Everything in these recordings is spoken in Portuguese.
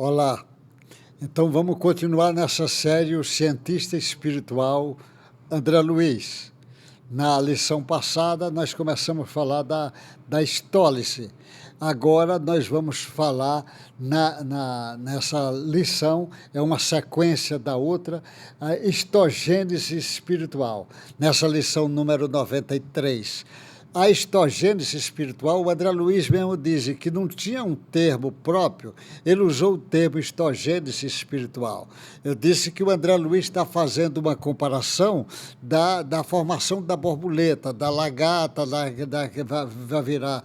Olá, então vamos continuar nessa série O Cientista Espiritual André Luiz. Na lição passada nós começamos a falar da estólice. Agora nós vamos falar nessa lição, é uma sequência da outra, a histogênese espiritual, nessa lição número 93. A histogênese espiritual, o André Luiz mesmo diz que não tinha um termo próprio, ele usou o termo histogênese espiritual. Eu disse que o André Luiz está fazendo uma comparação da formação da borboleta, da lagarta, que vai virar,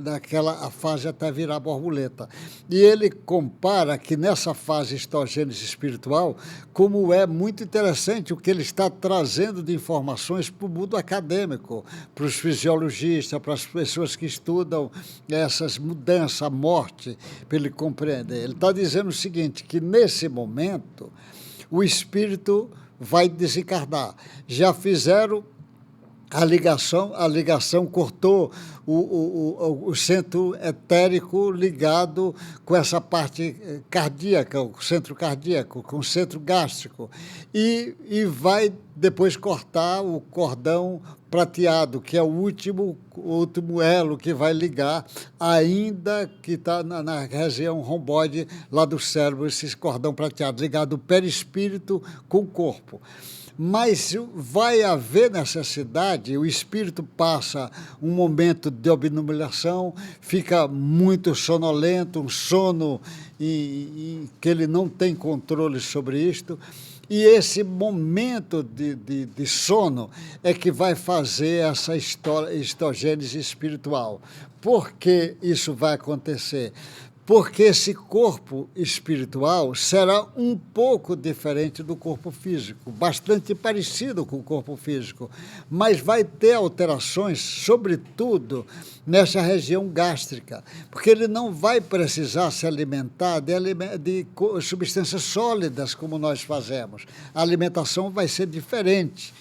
daquela fase até virar borboleta. E ele compara que nessa fase histogênese espiritual, como é muito interessante o que ele está trazendo de informações para o mundo acadêmico, para os fisiologistas, para as pessoas que estudam essas mudanças, a morte, para ele compreender. Ele está dizendo o seguinte, que nesse momento o espírito vai desencarnar. Já fizeram a ligação cortou o centro etérico ligado com essa parte cardíaca, o centro cardíaco, com o centro gástrico, e vai depois cortar o cordão prateado, que é o último elo que vai ligar, ainda que está na região romboide lá do cérebro, esse cordão prateado, ligado o perispírito com o corpo. Mas vai haver necessidade, o espírito passa um momento de obnubilação, fica muito sonolento, um sono que ele não tem controle sobre isto, e esse momento de sono é que vai fazer essa histogênese espiritual. Por que isso vai acontecer? Porque esse corpo espiritual será um pouco diferente do corpo físico, bastante parecido com o corpo físico, mas vai ter alterações, sobretudo nessa região gástrica, porque ele não vai precisar se alimentar de substâncias sólidas como nós fazemos. A alimentação vai ser diferente.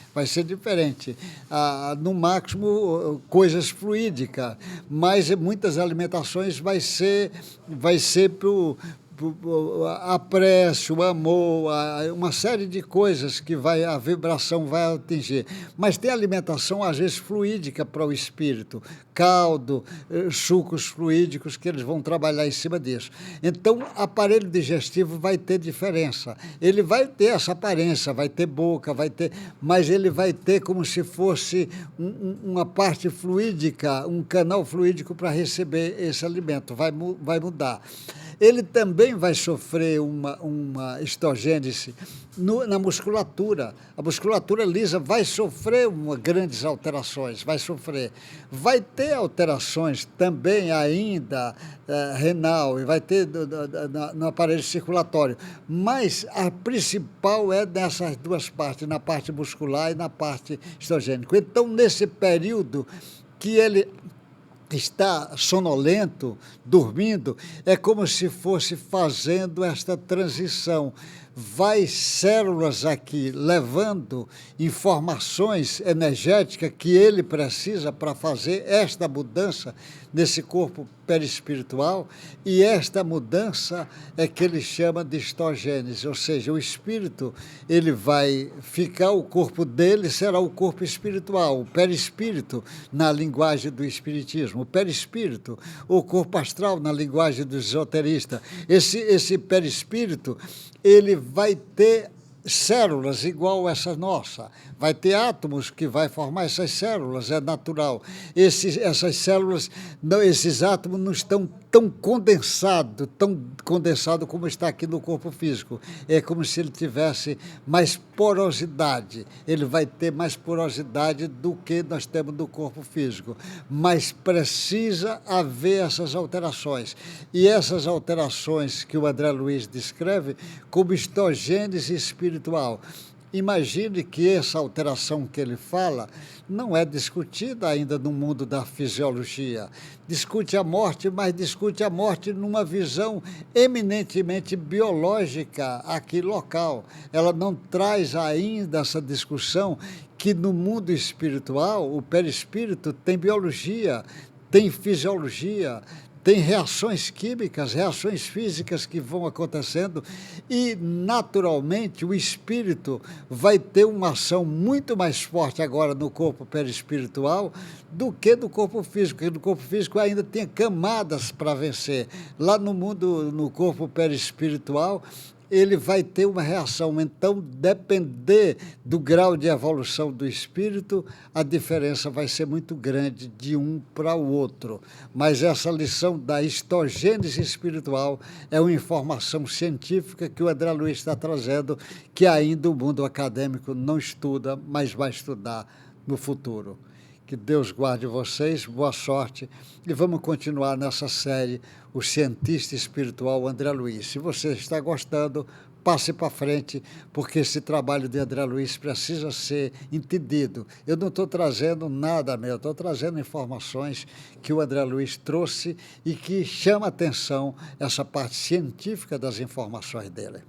No máximo, coisas fluídicas, mas muitas alimentações vai ser a prece, o amor, uma série de coisas que a vibração vai atingir. Mas tem alimentação, às vezes, fluídica para o espírito, caldo, sucos fluídicos, que eles vão trabalhar em cima disso. Então, o aparelho digestivo vai ter diferença. Ele vai ter essa aparência, vai ter boca, mas ele vai ter como se fosse uma parte fluídica, um canal fluídico para receber esse alimento, vai mudar. Ele também vai sofrer uma histogênese na musculatura. A musculatura lisa vai sofrer grandes alterações, vai ter alterações também ainda renal, e vai ter no aparelho circulatório, mas a principal é nessas duas partes, na parte muscular e na parte histogênica. Então, nesse período que ele está sonolento, dormindo, é como se fosse fazendo esta transição. Vai células aqui levando informações energéticas que ele precisa para fazer esta mudança nesse corpo perispiritual, e esta mudança é que ele chama de histogênese, ou seja, o espírito, ele vai ficar, o corpo dele será o corpo espiritual, o perispírito na linguagem do espiritismo, o perispírito, o corpo astral na linguagem do esoterista. Esse perispírito, ele vai ter células igual essa nossa, vai ter átomos que vai formar essas células, é natural. Essas células, esses átomos não estão tão condensado como está aqui no corpo físico. É como se ele tivesse mais porosidade. Ele vai ter mais porosidade do que nós temos no corpo físico. Mas precisa haver essas alterações. E essas alterações que o André Luiz descreve como histogênese espiritual. Imagine que essa alteração que ele fala não é discutida ainda no mundo da fisiologia. Discute a morte, mas discute a morte numa visão eminentemente biológica aqui local. Ela não traz ainda essa discussão que no mundo espiritual, o perispírito tem biologia, tem fisiologia, tem reações químicas, reações físicas que vão acontecendo e, naturalmente, o espírito vai ter uma ação muito mais forte agora no corpo perispiritual do que no corpo físico, porque no corpo físico ainda tem camadas para vencer. Lá no mundo, no corpo perispiritual, ele vai ter uma reação. Então, depender do grau de evolução do espírito, a diferença vai ser muito grande de um para o outro. Mas essa lição da histogênese espiritual é uma informação científica que o André Luiz está trazendo, que ainda o mundo acadêmico não estuda, mas vai estudar no futuro. Que Deus guarde vocês, boa sorte, e vamos continuar nessa série, o cientista espiritual André Luiz. Se você está gostando, passe para frente, porque esse trabalho de André Luiz precisa ser entendido. Eu não estou trazendo nada meu, estou trazendo informações que o André Luiz trouxe e que chama a atenção essa parte científica das informações dele.